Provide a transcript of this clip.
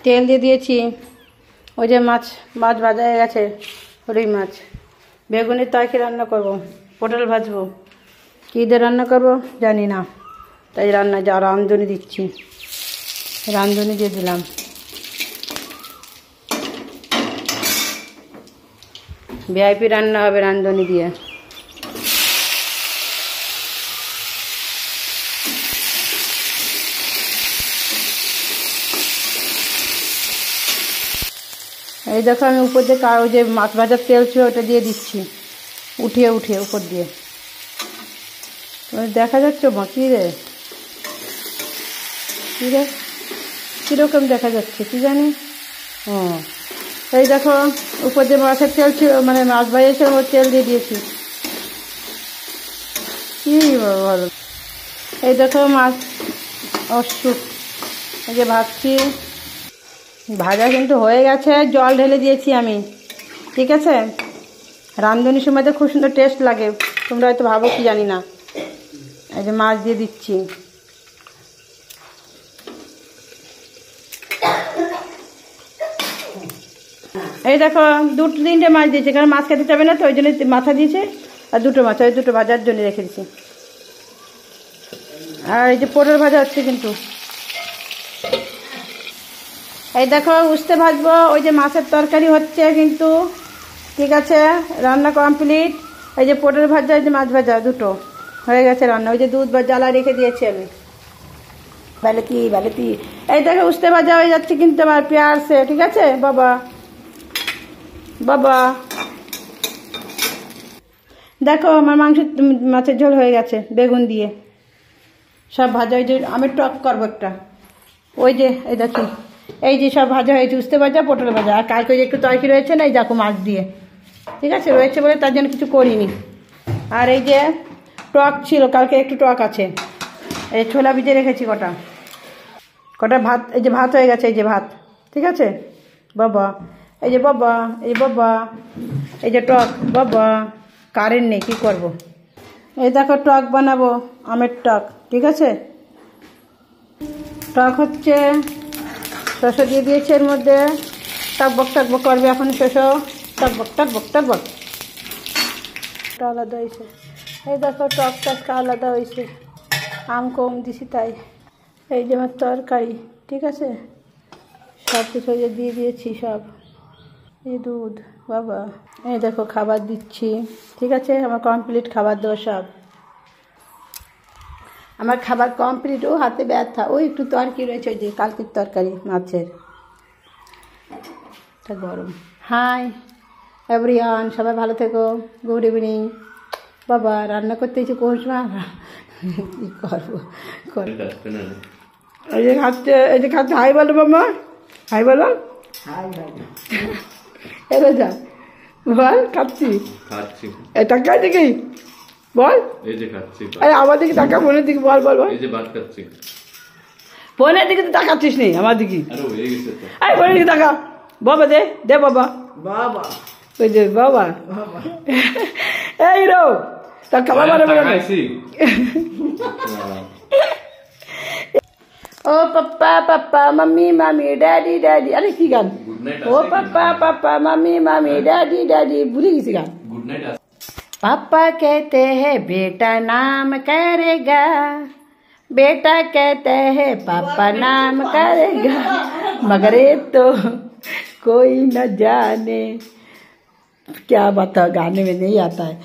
তেল দিয়ে দিয়েছি। ওই যে মাছ ভাজা হয়ে গেছে, রুই মাছ। বেগুনের তরকারি রান্না করব, পটল ভাজবো, কী দিয়ে রান্না করব জানি না, তাই রাঁধুনি দিচ্ছি, রাঁধুনি দিয়ে দিলাম। ভিআইপি রান্না হবে রাঁধুনি দিয়ে। এই দেখো আমি উপর দিয়ে ওই যে মাছ ভাজার তেল ছিল ওটা দিয়ে দিচ্ছি, উঠিয়ে উপর দিয়ে। দেখা যাচ্ছে মা? কী রে কীরকম দেখা যাচ্ছে কি জানি। ও এই দেখো উপর দিয়ে মাছের তেল ছিল, মানে মাছ ভাজা ওর তেল দিয়ে দিয়েছি। কী বলো, এই দেখো মাছ অসুখ, এই যে ভাজছি। ভাজা কিন্তু হয়ে গেছে, জল ঢেলে দিয়েছি আমি, ঠিক আছে। রাঁধুনির সময় তো খুব সুন্দর টেস্ট লাগে, তোমরা হয়তো ভাবো কি জানি না। এই যে মাছ দিয়ে দিচ্ছি। এই দেখো 2-3টে মাছ দিয়েছে, কারণ মাছ খেতে চাবে না তো, ওই জন্য মাথা দিয়েছে। আর 2টো মাছ, ওই 2টো ভাজার জন্য রেখে দিচ্ছি। আর এই যে পটল ভাজা হচ্ছে কিন্তু। এই দেখো উস্তে ভাজবো, ওই যে মাছের তরকারি হচ্ছে কিন্তু, ঠিক আছে। রান্না কমপ্লিট। এই যে পটল ভাজা, এই যে মাছ ভাজা, 2টো হয়ে গেছে রান্না। ওই যে দুধ বা জ্বালা রেখে দিয়েছি আমি, বালেতি। এই দেখো উস্তে ভাজা হয়ে যাচ্ছে কিন্তু আমার পেঁয়াজে, ঠিক আছে। বাবা দেখো আমার মাছের ঝোল হয়ে গেছে বেগুন দিয়ে সব ভাজা। ওই যে আমি টক করবো একটা, ওই যে এই দেখো এই যে সব ভাজা হয়েছে, উস্তে ভাজা, পটল ভাজা। আর কালকে যে একটু তরকারি রয়েছে না, এই দেখো মাছ দিয়ে, ঠিক আছে, রয়েছে বলে তার জন্য কিছু করিনি। আর এই যে টক ছিল কালকে, একটু টক আছে। এই ছোলা ভিজে রেখেছি কটা ভাত, এই যে ভাত হয়ে গেছে, এই যে ভাত, ঠিক আছে। বাবা এই যে এই যে টক, বাবা কারেন্ট নেই, কী করবো। এই দেখো টক বানাবো, আমের টক, ঠিক আছে। টক হচ্ছে, শসা দিয়ে দিয়েছে এর মধ্যে, টকবক করবে এখন শসা, টকবক আলাদা হয়েছে। এই দেখো টকটা আলাদা হয়েছে, আম কম দিছি তাই। এই যে আমার তরকারি, ঠিক আছে, সব কিছু দিয়ে দিয়েছি সব। এই দুধ, বাবা এই দেখো খাবার দিচ্ছি, ঠিক আছে। আমার কমপ্লিট খাবার দেওয়া সব, আমার খাবার কমপ্লিট। ও হাতে ব্যথা, ওই একটু তরকারি রয়েছে, ওই যে কালকের তরকারি মাছের, এটা গরম। হাই এভরিওয়ান, সবাই ভালো থেকো, গুড ইভিনিং। বাবা রান্না করতে এসে কোষমা কী করবো, এই যে খাচ্ছে, হাই বলো বাবা, হাই বলো, এলে যা বল, খাচ্ছি টাকা দেখি বল, আরে আমার দিকে টাকা, বোনের দিকে বল, বোনের দিকে তো তাকাচ্ছিস নি, আমার দিকে, আরে বোনের দিকে টাকা, বাবা দে বাবা, ওই যে বাবা, এই রো তার খাবার ও পাপ্পা মাম্মি ড্যাডি, আরে কি গান, ও পাপ্পা মাম্মি ড্যাডি, ভুলে গেছি গান। पापा कहते हैं बेटा नाम करेगा, बेटा कहते हैं पापा नाम करेगा, मगर ये तो कोई न जाने, क्या बता, गाने में नहीं आता है।